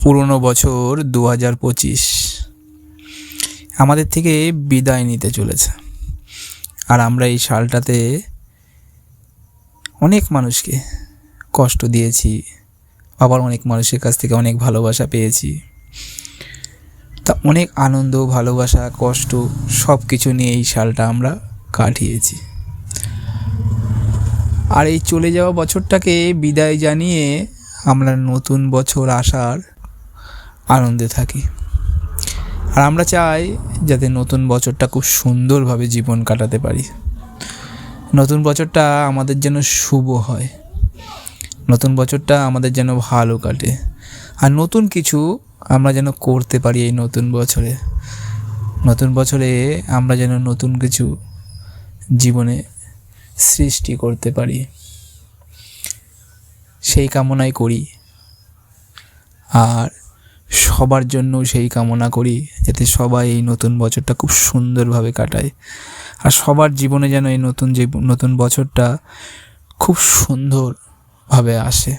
পুরনো বছর 2025 আমাদের থেকে বিদায় নিতে চলেছে। আর আমরা এই সালটাতে অনেক মানুষকে কষ্ট দিয়েছি, আবার অনেক মানুষের কাছ থেকে অনেক ভালোবাসা পেয়েছি। তা অনেক আনন্দ, ভালোবাসা, কষ্ট সব কিছু নিয়ে এই সালটা আমরা কাটিয়েছি। আর এই চলে যাওয়া বছরটাকে বিদায় জানিয়ে আমরা নতুন বছর আসার আনন্দে থাকি। আর আমরা চাই যাতে নতুন বছরটা খুব সুন্দরভাবে জীবন কাটাতে পারি। নতুন বছরটা আমাদের যেন শুভ হয়, নতুন বছরটা আমাদের যেন ভালো কাটে, আর নতুন কিছু আমরা যেন করতে পারি। এই নতুন বছরে আমরা যেন নতুন কিছু জীবনে সৃষ্টি করতে পারি, সেই কামনাই করি। আর সবার জন্য সেই কামনা করি যাতে সবাই এই নতুন বছরটা খুব সুন্দরভাবে কাটায়, আর সবার জীবনে যেন এই নতুন বছরটা খুব সুন্দরভাবে আসে।